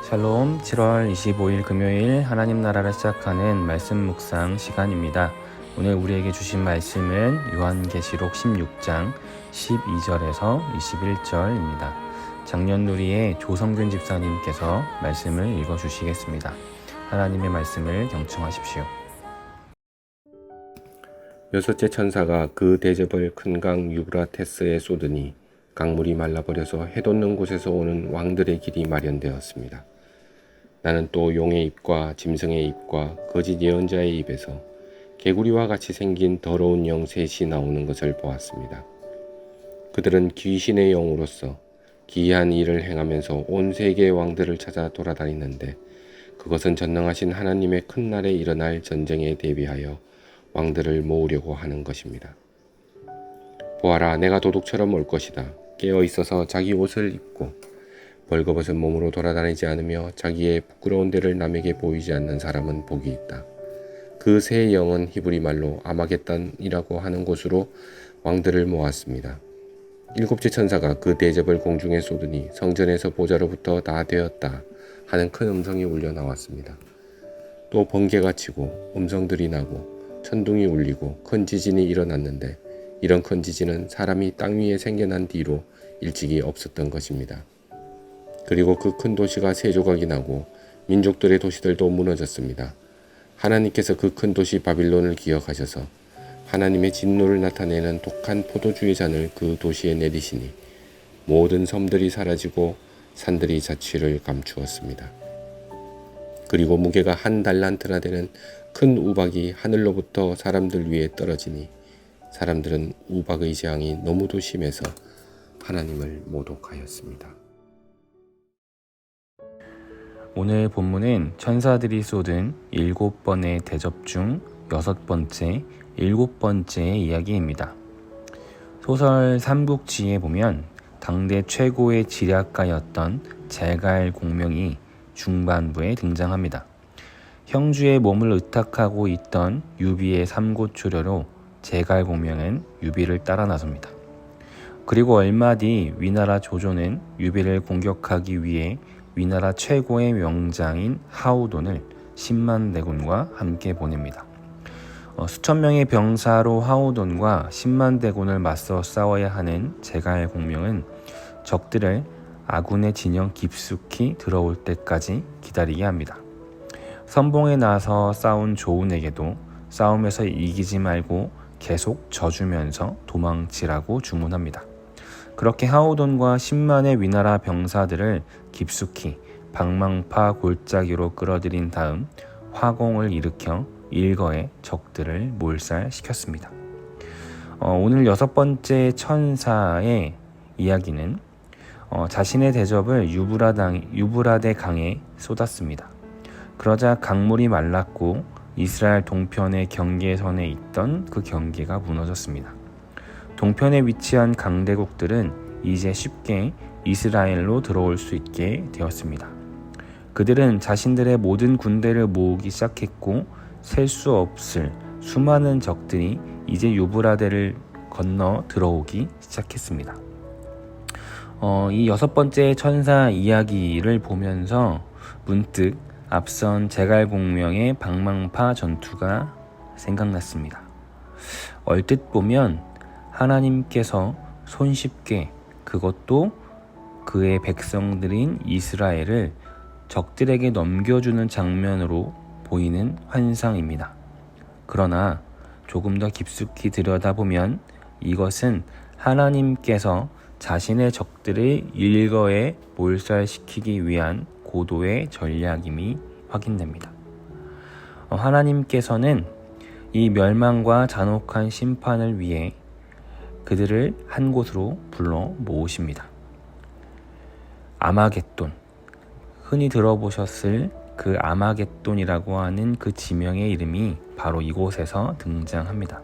샬롬. 7월 25일 금요일 하나님 나라를 시작하는 말씀 묵상 시간입니다. 오늘 우리에게 주신 말씀은 요한계시록 16장 12절에서 21절입니다. 장년누리의 조성균 집사님께서 말씀을 읽어주시겠습니다. 하나님의 말씀을 경청하십시오. 여섯째 천사가 그 대접을 큰 강 유브라테스에 쏟으니 강물이 말라버려서 해돋는 곳에서 오는 왕들의 길이 마련되었습니다. 나는 또 용의 입과 짐승의 입과 거짓 예언자의 입에서 개구리와 같이 생긴 더러운 영 셋이 나오는 것을 보았습니다. 그들은 귀신의 영으로서 기이한 일을 행하면서 온 세계의 왕들을 찾아 돌아다니는데, 그것은 전능하신 하나님의 큰 날에 일어날 전쟁에 대비하여 왕들을 모으려고 하는 것입니다. 보아라, 내가 도둑처럼 올 것이다. 깨어 있어서 자기 옷을 입고 벌거벗은 몸으로 돌아다니지 않으며 자기의 부끄러운 데를 남에게 보이지 않는 사람은 복이 있다. 그 새 영은 히브리 말로 아마겟단이라고 하는 곳으로 왕들을 모았습니다. 일곱째 천사가 그 대접을 공중에 쏟으니 성전에서 보좌로부터 다 되었다 하는 큰 음성이 울려 나왔습니다. 또 번개가 치고 음성들이 나고 천둥이 울리고 큰 지진이 일어났는데, 이런 큰 지진은 사람이 땅 위에 생겨난 뒤로 일찍이 없었던 것입니다. 그리고 그 큰 도시가 세 조각이 나고 민족들의 도시들도 무너졌습니다. 하나님께서 그 큰 도시 바빌론을 기억하셔서 하나님의 진노를 나타내는 독한 포도주의 잔을 그 도시에 내리시니 모든 섬들이 사라지고 산들이 자취를 감추었습니다. 그리고 무게가 한 달란트나 되는 큰 우박이 하늘로부터 사람들 위에 떨어지니 사람들은 우박의 재앙이 너무도 심해서 하나님을 모독하였습니다. 오늘 본문은 천사들이 쏟은 7번의 대접 중 6번째, 7번째의 이야기입니다. 소설 삼국지에 보면 당대 최고의 지략가였던 제갈 공명이 중반부에 등장합니다. 형주의 몸을 의탁하고 있던 유비의 삼고초려로 제갈 공명은 유비를 따라 나섭니다. 그리고 얼마 뒤 위나라 조조는 유비를 공격하기 위해 위나라 최고의 명장인 하우돈을 10만 대군과 함께 보냅니다. 수천 명의 병사로 하우돈과 10만 대군을 맞서 싸워야 하는 제갈 공명은 적들을 아군의 진영 깊숙이 들어올 때까지 기다리게 합니다. 선봉에 나서 싸운 조운에게도 싸움에서 이기지 말고 계속 져주면서 도망치라고 주문합니다. 그렇게 하우돈과 10만의 위나라 병사들을 깊숙이 방망파 골짜기로 끌어들인 다음 화공을 일으켜 일거에 적들을 몰살시켰습니다. 오늘 6번째 천사의 이야기는 자신의 대접을 유브라데 강에 쏟았습니다. 그러자 강물이 말랐고 이스라엘 동편의 경계선에 있던 그 경계가 무너졌습니다. 동편에 위치한 강대국들은 이제 쉽게 이스라엘로 들어올 수 있게 되었습니다. 그들은 자신들의 모든 군대를 모으기 시작했고, 셀 수 없을 수많은 적들이 이제 유브라데를 건너 들어오기 시작했습니다. 이 6번째 천사 이야기를 보면서 문득 앞선 제갈 공명의 방망파 전투가 생각났습니다. 얼뜻 보면 하나님께서 손쉽게, 그것도 그의 백성들인 이스라엘을 적들에게 넘겨주는 장면으로 보이는 환상입니다. 그러나 조금 더 깊숙이 들여다보면 이것은 하나님께서 자신의 적들을 일거에 몰살시키기 위한 고도의 전략임이 확인됩니다. 하나님께서는 이 멸망과 잔혹한 심판을 위해 그들을 한 곳으로 불러 모으십니다. 아마겟돈, 흔히 들어보셨을 그 아마겟돈이라고 하는 그 지명의 이름이 바로 이곳에서 등장합니다.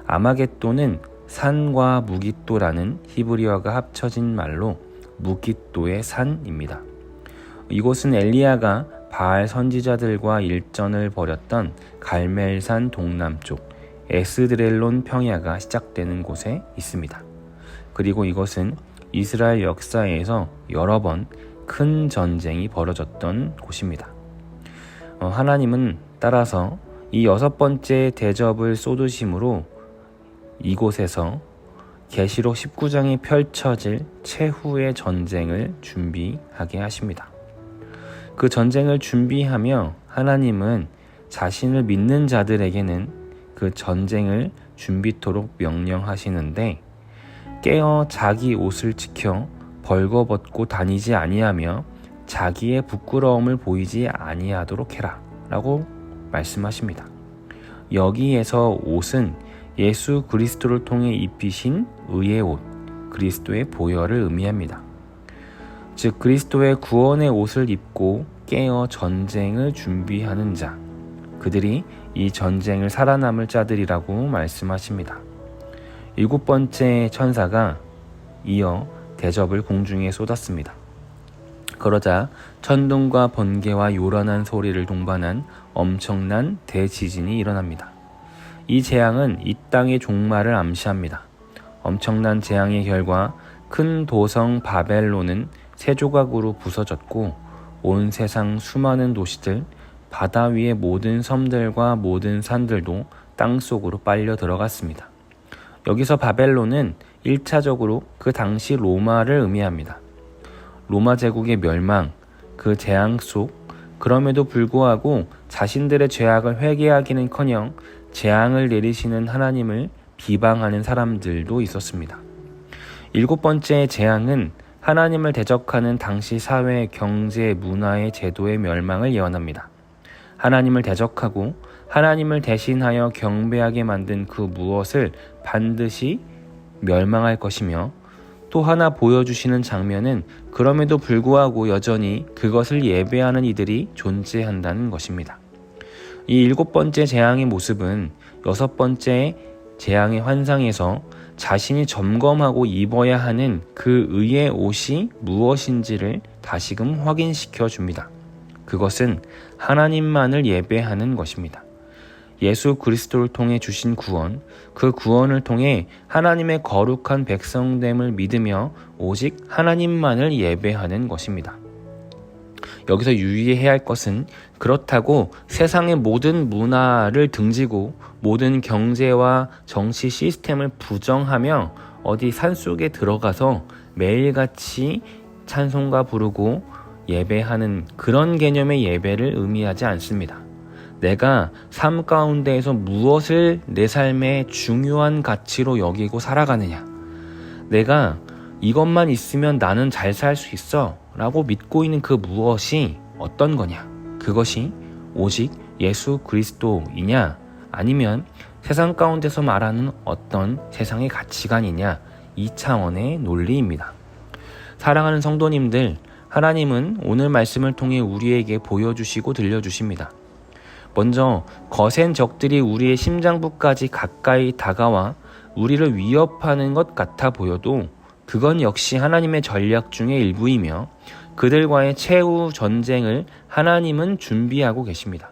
아마겟돈은 산과 무깃도라는 히브리어가 합쳐진 말로 무깃도의 산입니다. 이곳은 엘리야가 바알 선지자들과 일전을 벌였던 갈멜산 동남쪽 에스드렐론 평야가 시작되는 곳에 있습니다. 그리고 이것은 이스라엘 역사에서 여러 번 큰 전쟁이 벌어졌던 곳입니다. 하나님은 따라서 이 6번째 대접을 쏟으심으로 이곳에서 계시록 19장에 펼쳐질 최후의 전쟁을 준비하게 하십니다. 그 전쟁을 준비하며 하나님은 자신을 믿는 자들에게는 그 전쟁을 준비토록 명령하시는데, 깨어 자기 옷을 지켜 벌거벗고 다니지 아니하며 자기의 부끄러움을 보이지 아니하도록 해라 라고 말씀하십니다. 여기에서 옷은 예수 그리스도를 통해 입히신 의의 옷, 그리스도의 보혈을 의미합니다. 즉 그리스도의 구원의 옷을 입고 깨어 전쟁을 준비하는 자, 그들이 이 전쟁을 살아남을 자들이라고 말씀하십니다. 7번째 천사가 이어 대접을 공중에 쏟았습니다. 그러자 천둥과 번개와 요란한 소리를 동반한 엄청난 대지진이 일어납니다. 이 재앙은 이 땅의 종말을 암시합니다. 엄청난 재앙의 결과 큰 도성 바벨론은 세 조각으로 부서졌고, 온 세상 수많은 도시들, 바다 위의 모든 섬들과 모든 산들도 땅속으로 빨려 들어갔습니다. 여기서 바벨론은 1차적으로 그 당시 로마를 의미합니다. 로마 제국의 멸망, 그 재앙 속, 그럼에도 불구하고 자신들의 죄악을 회개하기는커녕 재앙을 내리시는 하나님을 비방하는 사람들도 있었습니다. 7번째 재앙은 하나님을 대적하는 당시 사회, 경제, 문화의 제도의 멸망을 예언합니다. 하나님을 대적하고 하나님을 대신하여 경배하게 만든 그 무엇을 반드시 멸망할 것이며, 또 하나 보여주시는 장면은 그럼에도 불구하고 여전히 그것을 예배하는 이들이 존재한다는 것입니다. 이 7번째 재앙의 모습은 6번째 재앙의 환상에서 자신이 점검하고 입어야 하는 그 의의 옷이 무엇인지를 다시금 확인시켜 줍니다. 그것은 하나님만을 예배하는 것입니다. 예수 그리스도를 통해 주신 구원, 그 구원을 통해 하나님의 거룩한 백성됨을 믿으며 오직 하나님만을 예배하는 것입니다. 여기서 유의해야 할 것은, 그렇다고 세상의 모든 문화를 등지고 모든 경제와 정치 시스템을 부정하며 어디 산속에 들어가서 매일같이 찬송가 부르고 예배하는 그런 개념의 예배를 의미하지 않습니다. 내가 삶 가운데에서 무엇을 내 삶의 중요한 가치로 여기고 살아가느냐, 내가 이것만 있으면 나는 잘 살 수 있어 라고 믿고 있는 그 무엇이 어떤 거냐, 그것이 오직 예수 그리스도이냐, 아니면 세상 가운데서 말하는 어떤 세상의 가치관이냐, 이 차원의 논리입니다. 사랑하는 성도님들, 하나님은 오늘 말씀을 통해 우리에게 보여주시고 들려주십니다. 먼저 거센 적들이 우리의 심장부까지 가까이 다가와 우리를 위협하는 것 같아 보여도 그건 역시 하나님의 전략 중의 일부이며, 그들과의 최후 전쟁을 하나님은 준비하고 계십니다.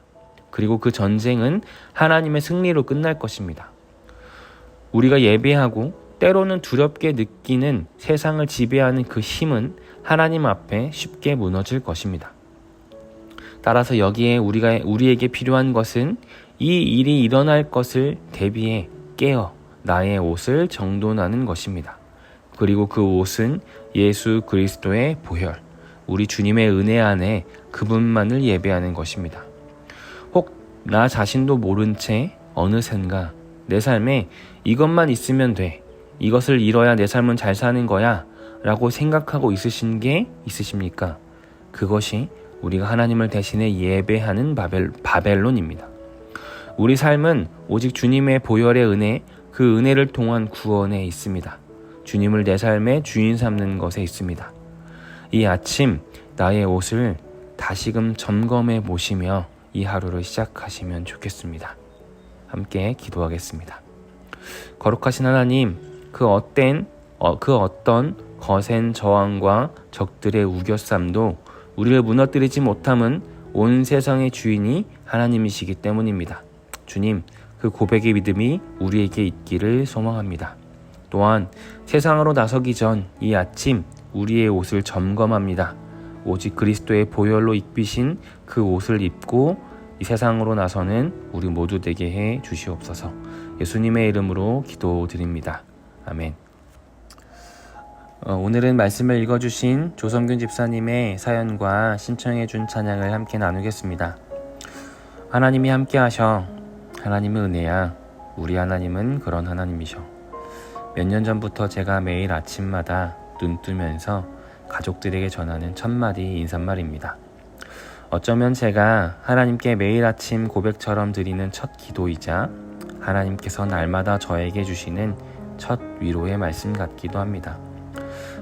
그리고 그 전쟁은 하나님의 승리로 끝날 것입니다. 우리가 예배하고 때로는 두렵게 느끼는 세상을 지배하는 그 힘은 하나님 앞에 쉽게 무너질 것입니다. 따라서 여기에 우리에게 필요한 것은 이 일이 일어날 것을 대비해 깨어 나의 옷을 정돈하는 것입니다. 그리고 그 옷은 예수 그리스도의 보혈, 우리 주님의 은혜 안에 그분만을 예배하는 것입니다. 혹 나 자신도 모른 채 어느샌가 내 삶에 이것만 있으면 돼, 이것을 이뤄야 내 삶은 잘 사는 거야 라고 생각하고 있으신 게 있으십니까? 그것이 우리가 하나님을 대신해 예배하는 바벨론입니다. 우리 삶은 오직 주님의 보혈의 은혜, 그 은혜를 통한 구원에 있습니다. 주님을 내 삶의 주인 삼는 것에 있습니다. 이 아침 나의 옷을 다시금 점검해 보시며 이 하루를 시작하시면 좋겠습니다. 함께 기도하겠습니다. 거룩하신 하나님, 그 어떤 거센 저항과 적들의 우겨쌈도 우리를 무너뜨리지 못함은 온 세상의 주인이 하나님이시기 때문입니다. 주님, 그 고백의 믿음이 우리에게 있기를 소망합니다. 또한 세상으로 나서기 전 이 아침 우리의 옷을 점검합니다. 오직 그리스도의 보혈로 입히신 그 옷을 입고 이 세상으로 나서는 우리 모두 되게 해 주시옵소서. 예수님의 이름으로 기도드립니다. 아멘. 오늘은 말씀을 읽어주신 조성균 집사님의 사연과 신청해준 찬양을 함께 나누겠습니다. 하나님이 함께 하셔. 하나님의 은혜야. 우리 하나님은 그런 하나님이셔. 몇 년 전부터 제가 매일 아침마다 눈 뜨면서 가족들에게 전하는 첫마디 인사말입니다. 어쩌면 제가 하나님께 매일 아침 고백처럼 드리는 첫 기도이자 하나님께서 날마다 저에게 주시는 첫 위로의 말씀 같기도 합니다.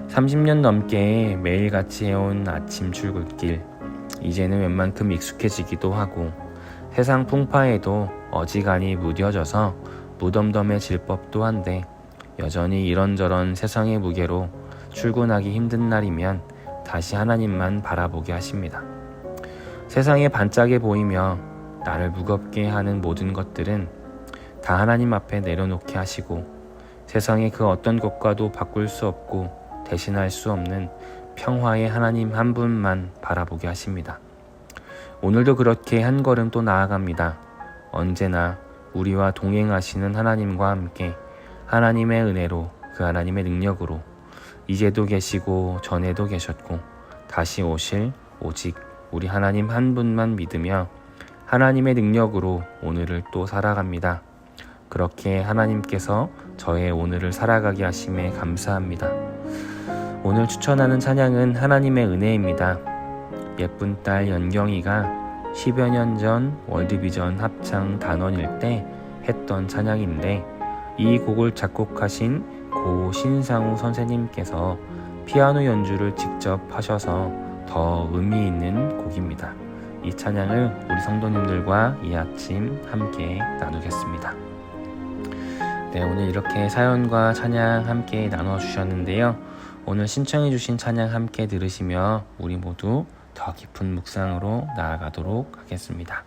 30년 넘게 매일같이 해온 아침 출근길, 이제는 웬만큼 익숙해지기도 하고 세상 풍파에도 어지간히 무뎌져서 무덤덤해질 법도 한데 여전히 이런저런 세상의 무게로 출근하기 힘든 날이면 다시 하나님만 바라보게 하십니다. 세상에 반짝해 보이며 나를 무겁게 하는 모든 것들은 다 하나님 앞에 내려놓게 하시고 세상의 그 어떤 것과도 바꿀 수 없고 대신할 수 없는 평화의 하나님 한 분만 바라보게 하십니다. 오늘도 그렇게 한 걸음 또 나아갑니다. 언제나 우리와 동행하시는 하나님과 함께 하나님의 은혜로 그 하나님의 능력으로 이제도 계시고 전에도 계셨고 다시 오실 오직 우리 하나님 한 분만 믿으며 하나님의 능력으로 오늘을 또 살아갑니다. 그렇게 하나님께서 저의 오늘을 살아가게 하심에 감사합니다. 오늘 추천하는 찬양은 하나님의 은혜입니다. 예쁜 딸 연경이가 10여 년 전 월드비전 합창 단원일 때 했던 찬양인데 이 곡을 작곡하신 고 신상우 선생님께서 피아노 연주를 직접 하셔서 더 의미 있는 곡입니다. 이 찬양을 우리 성도님들과 이 아침 함께 나누겠습니다. 네, 오늘 이렇게 사연과 찬양 함께 나눠주셨는데요. 오늘 신청해주신 찬양 함께 들으시며 우리 모두 더 깊은 묵상으로 나아가도록 하겠습니다.